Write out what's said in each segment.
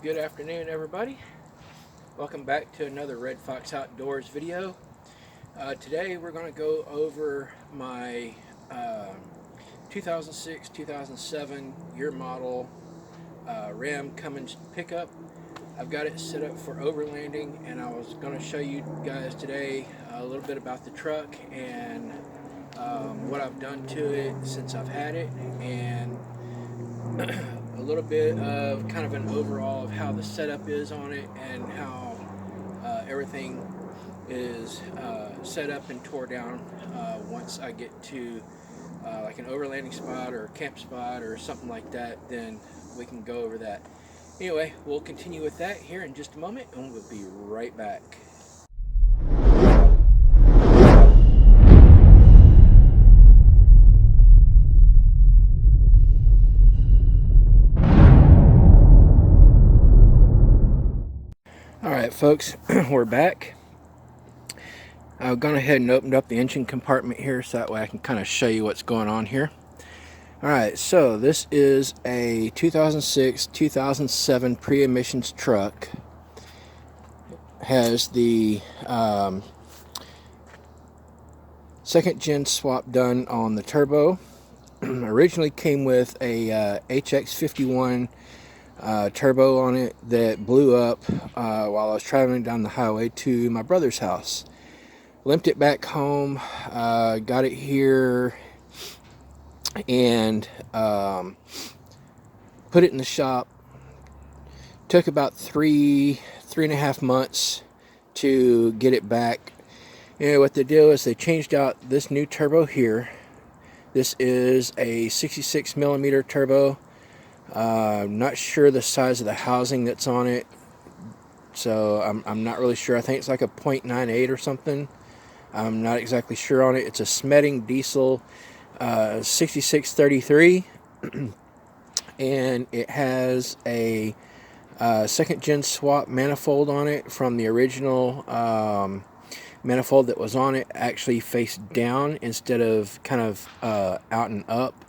Good afternoon, everybody. Welcome back to another Red Fox Outdoors video. Today we're going to go over my 2006-2007 year model Ram Cummins pickup. I've got it set up for overlanding, and I was going to show you guys today a little bit about the truck and what I've done to it since I've had it, and a little bit of kind of an overall of how the setup is on it and how everything is set up and tore down once I get to like an overlanding spot or a camp spot or something like that. Then we can go over that. Anyway, we'll continue with that here in just a moment, and we'll be right back. Alright folks, we're back. I've gone ahead and opened up the engine compartment here so that way I can kind of show you what's going on here. Alright, so this is a 2006-2007 pre-emissions truck. Has the second gen swap done on the turbo. Originally came with a HX51 turbo on it that blew up while I was traveling down the highway to my brother's house. Limped it back home, got it here, and put it in the shop. Took about three and a half months to get it back. What the deal is, they changed out this new turbo here. This is a 66 millimeter turbo. I'm not sure the size of the housing that's on it, so I'm not really sure. I think it's like a 0.98 or something. I'm not exactly sure on it. It's a Smeding diesel 6633, and it has a second gen swap manifold on it from the original manifold that was on it, actually faced down instead of kind of out and up.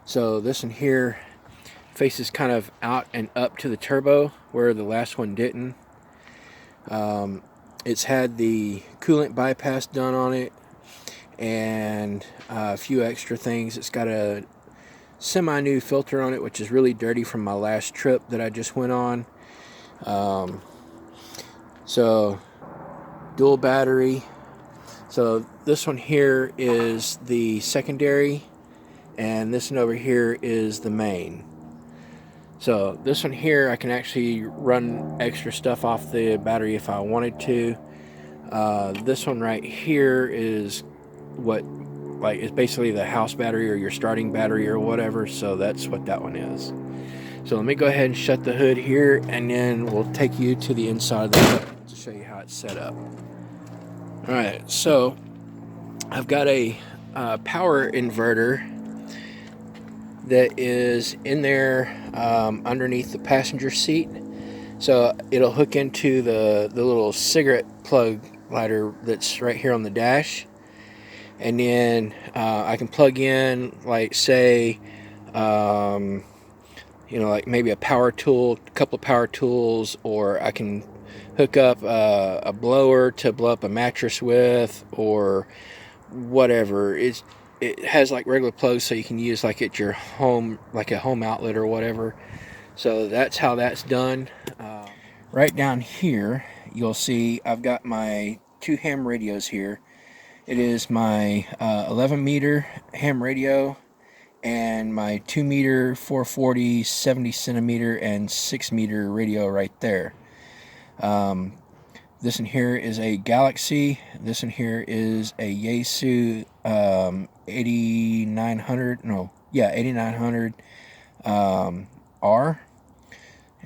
So this one here faces kind of out and up to the turbo, where the last one didn't. It's had the coolant bypass done on it and a few extra things. It's got a semi-new filter on it, which is really dirty from my last trip that I just went on. So dual battery. So this one here is the secondary, and this one over here is the main. So this one here, I can actually run extra stuff off the battery if I wanted to. This one right here is it's basically the house battery or your starting battery or whatever. So that's what that one is. So let me go ahead and shut the hood here, and then we'll take you to the inside of the truck to show you how it's set up. All right, so I've got a power inverter that is in there underneath the passenger seat. So it'll hook into the little cigarette plug lighter that's right here on the dash. And then I can plug in, like, say, like maybe a power tool, a couple of power tools, or I can hook up a blower to blow up a mattress with, or whatever. It has like regular plugs, so you can use like at your home, like a home outlet or whatever. So that's how that's done. Right down here, you'll see I've got my two ham radios here. It is my 11 meter ham radio and my 2 meter 440 70 centimeter and 6 meter radio right there. This one here is a Galaxy. This one here is a Yaesu 8900 R.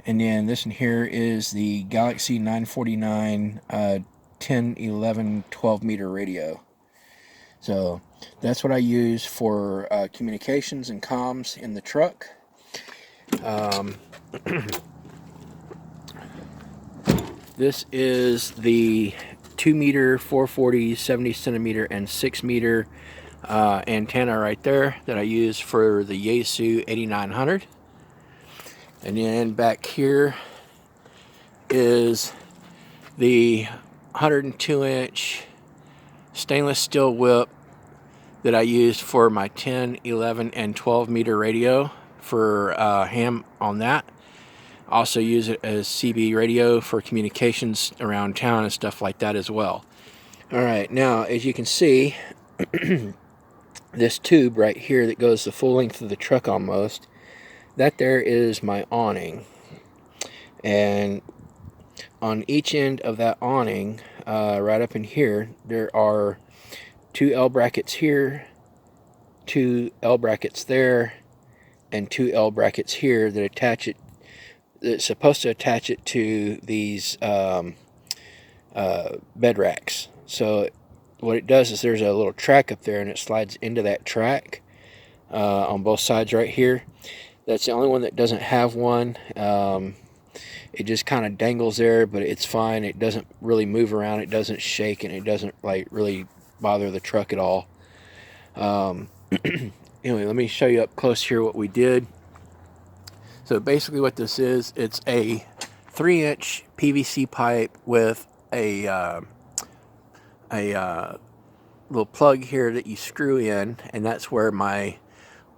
And then this one here is the Galaxy 949 10, 11, 12 meter radio. So that's what I use for communications and comms in the truck. This is the 2 meter 440 70 centimeter and 6 meter antenna right there that I use for the Yaesu 8900. And then back here is the 102-inch stainless steel whip that I used for my 10, 11, and 12 meter radio for ham on that. Also use it as CB radio for communications around town and stuff like that as well. Alright, now as you can see, this tube right here that goes the full length of the truck almost, that there is my awning. And on each end of that awning, right up in here, there are 2 L brackets here, 2 L brackets there, and 2 L brackets here that attach it. It's supposed to attach it to these bed racks. So what it does is there's a little track up there, and it slides into that track on both sides right here. That's the only one that doesn't have one. It just kind of dangles there, but it's fine. It doesn't really move around. It doesn't shake, and it doesn't like really bother the truck at all. Anyway, let me show you up close here what we did. So basically what this is, it's a 3-inch PVC pipe with a little plug here that you screw in, and that's where my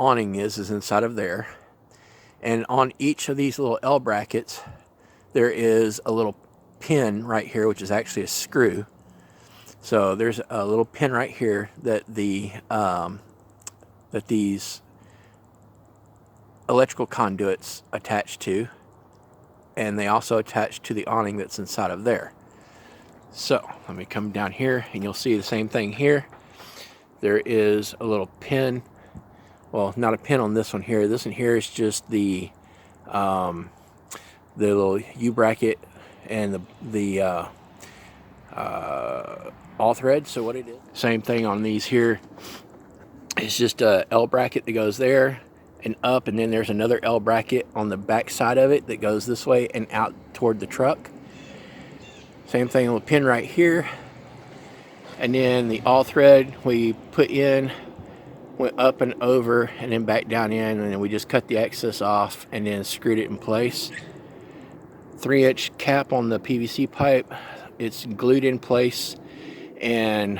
awning is inside of there. And on each of these little L brackets, there is a little pin right here, which is actually a screw. So there's a little pin right here that these electrical conduits attach to, and they also attach to the awning that's inside of there. So let me come down here, and you'll see the same thing here. There is a little pin, well, not a pin on this one here. This one here is just the little U bracket and the all thread. So what it is, same thing on these here. It's just a L bracket that goes there and up, and then there's another L bracket on the back side of it that goes this way and out toward the truck. Same thing on the pin right here. And then the all thread we put in, went up and over and then back down in, and then we just cut the excess off and then screwed it in place. 3-inch cap on the PVC pipe. It's glued in place, and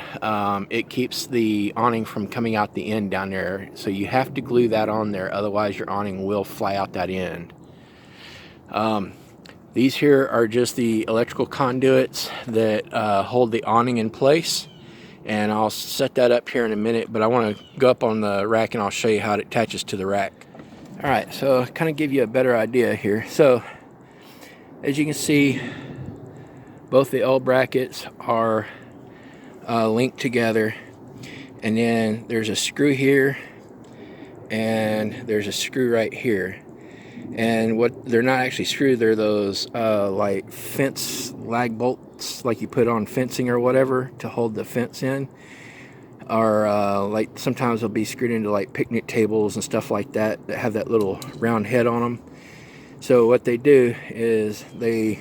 it keeps the awning from coming out the end down there. So you have to glue that on there, otherwise your awning will fly out that end. These here are just the electrical conduits that hold the awning in place, and I'll set that up here in a minute, but I want to go up on the rack and I'll show you how it attaches to the rack. Alright, so kind of give you a better idea here. So as you can see, both the L brackets are linked together, and then there's a screw here and there's a screw right here. And what they're not actually screwed, they're those like fence lag bolts like you put on fencing or whatever to hold the fence in, or like sometimes they'll be screwed into like picnic tables and stuff like that that have that little round head on them. So what they do is they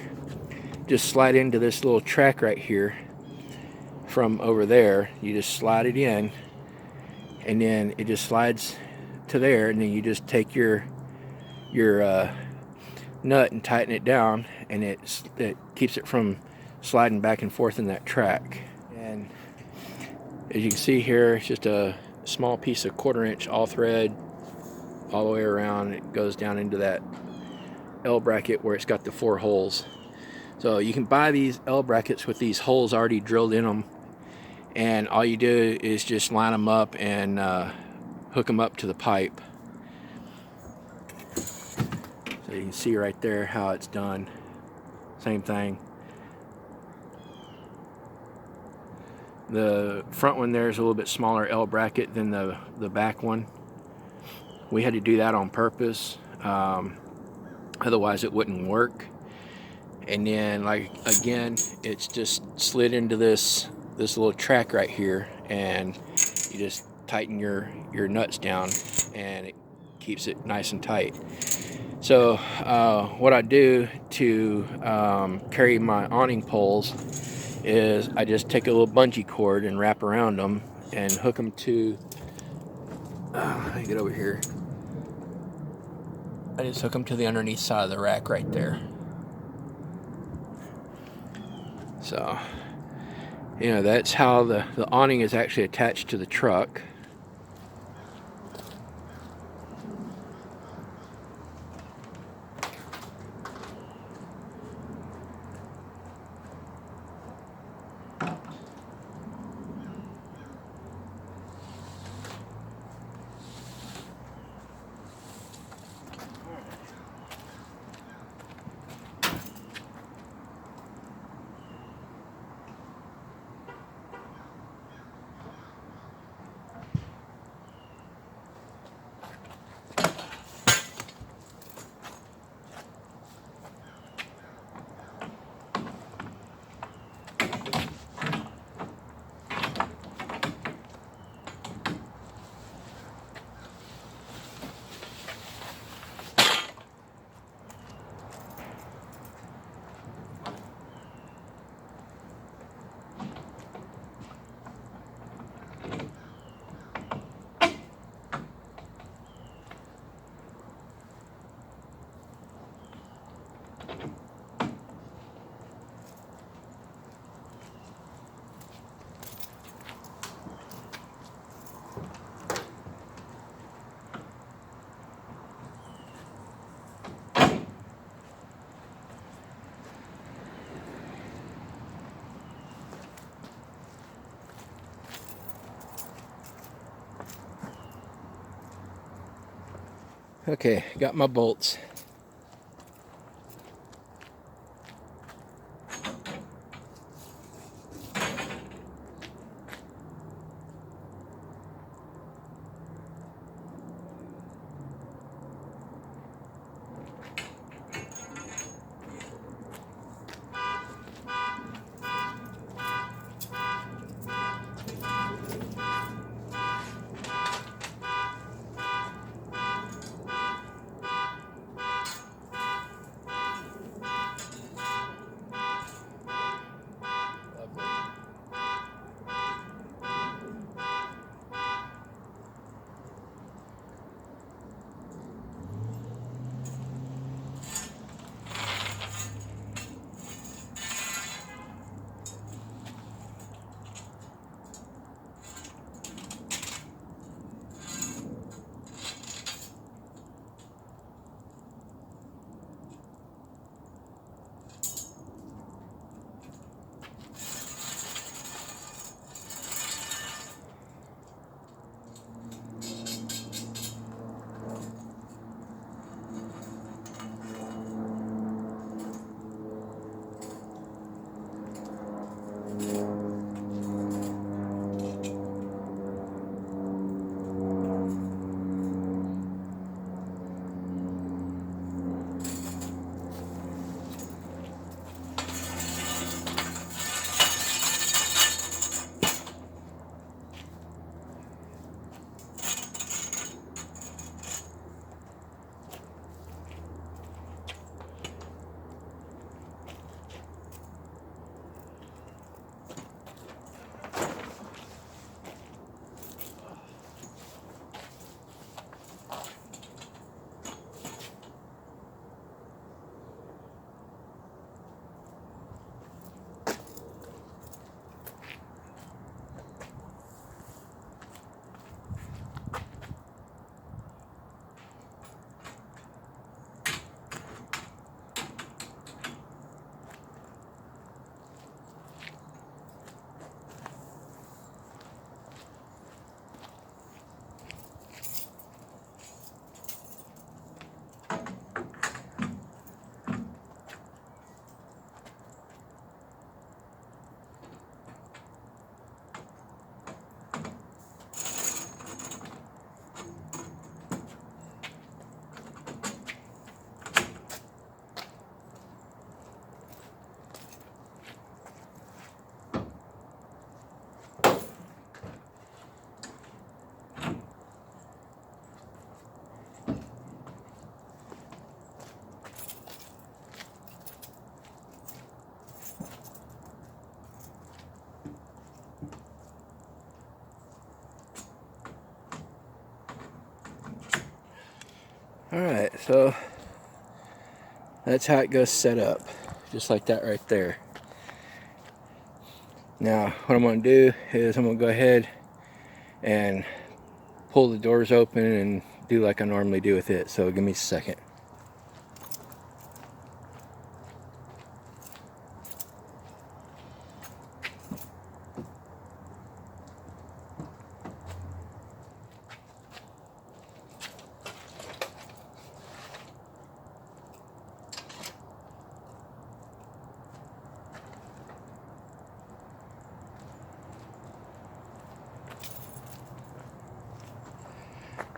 just slide into this little track right here from over there. You just slide it in, and then it just slides to there, and then you just take your nut and tighten it down, and it keeps it from sliding back and forth in that track. And as you can see here, it's just a small piece of 1/4-inch all thread all the way around. It goes down into that L bracket where it's got the 4 holes. So you can buy these L brackets with these holes already drilled in them, and all you do is just line them up and hook them up to the pipe. So you can see right there how it's done. Same thing. The front one there is a little bit smaller L bracket than the back one. We had to do that on purpose, otherwise it wouldn't work. And then, like, again, it's just slid into this little track right here, and you just tighten your nuts down, and it keeps it nice and tight. So what I do to carry my awning poles is I just take a little bungee cord and wrap around them and hook them to, let me get over here. I just hook them to the underneath side of the rack right there. So, you know, that's how the awning is actually attached to the truck. Okay, got my bolts. Alright, so that's how it goes set up. Just like that right there. Now what I'm going to do is I'm going to go ahead and pull the doors open and do like I normally do with it. So give me a second.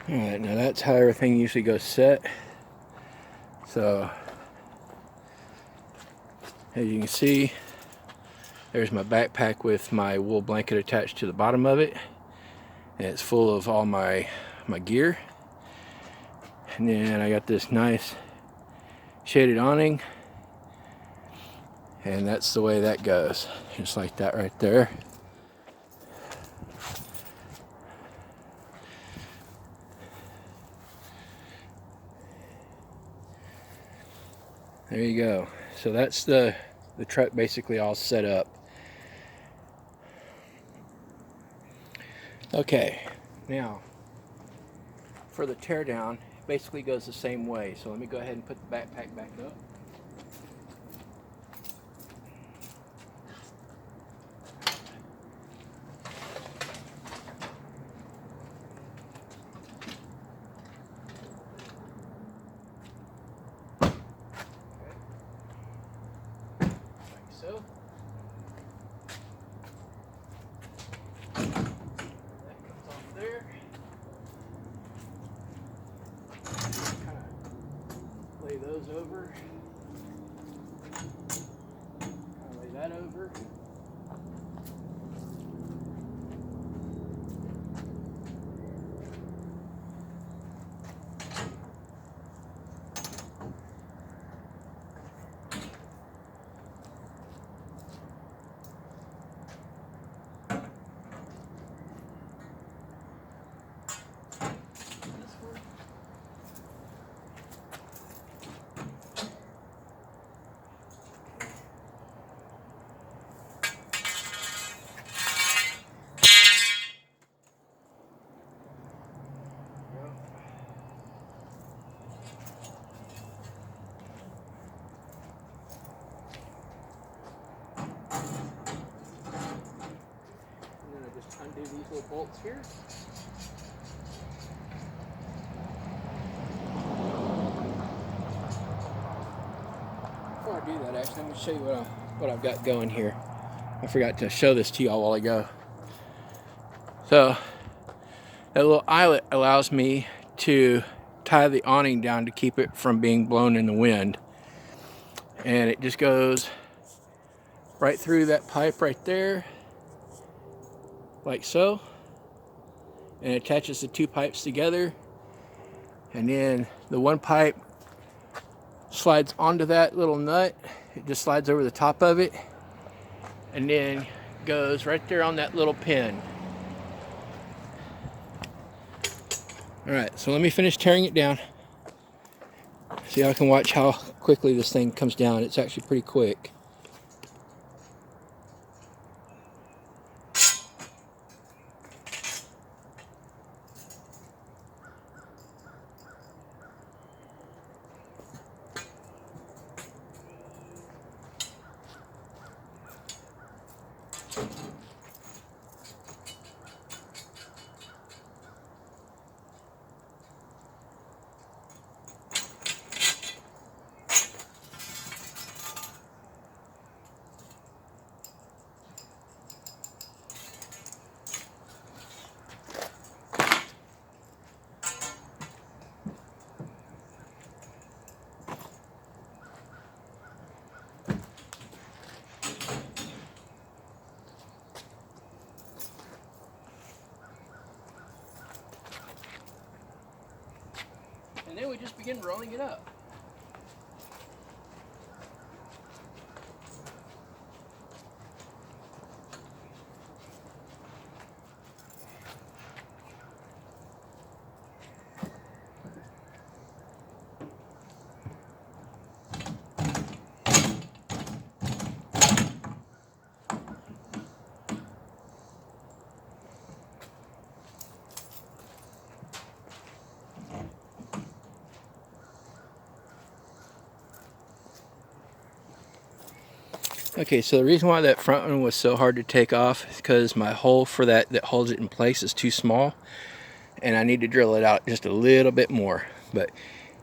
Alright, now that's how everything usually goes set. So, as you can see, there's my backpack with my wool blanket attached to the bottom of it. And it's full of all my gear. And then I got this nice shaded awning. And that's the way that goes. Just like that right there. There you go. So that's the truck basically all set up. Okay, now for the teardown, it basically goes the same way. So let me go ahead and put the backpack back up. So that comes off there. Kind of lay those over. Kind of lay that over. Undo these little bolts here. Before I do that, actually, let me show you what I've got going here. I forgot to show this to you all a while ago. So that little eyelet allows me to tie the awning down to keep it from being blown in the wind. And it just goes right through that pipe right there, like so. And it attaches the two pipes together. And then the one pipe slides onto that little nut. It just slides over the top of it. And then goes right there on that little pin. Alright, so let me finish tearing it down. So y'all can watch how quickly this thing comes down. It's actually pretty quick. And then we just begin rolling it up. Okay, so the reason why that front one was so hard to take off is because my hole for that holds it in place is too small, and I need to drill it out just a little bit more. But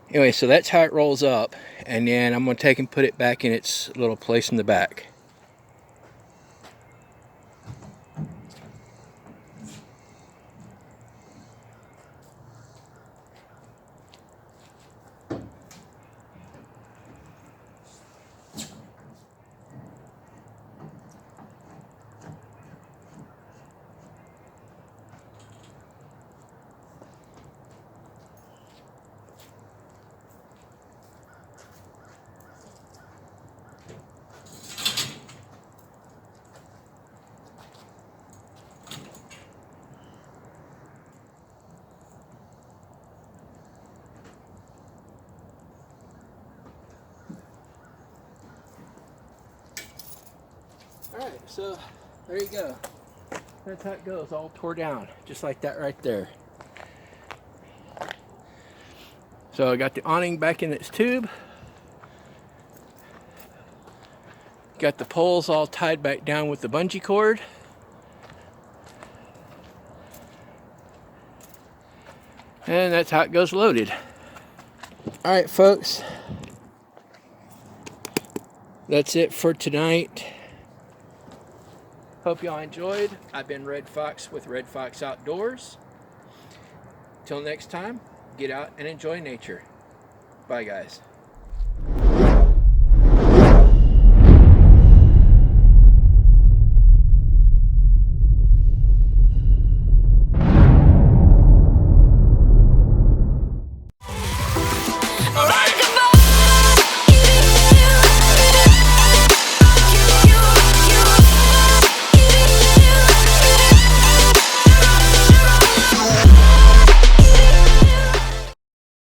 anyway, so that's how it rolls up, and then I'm going to take and put it back in its little place in the back. Alright, so there you go. That's how it goes, all tore down, just like that right there. So I got the awning back in its tube. Got the poles all tied back down with the bungee cord. And that's how it goes loaded. Alright folks, that's it for tonight. Hope y'all enjoyed. I've been Red Fox with Red Fox Outdoors. Till next time, get out and enjoy nature. Bye guys.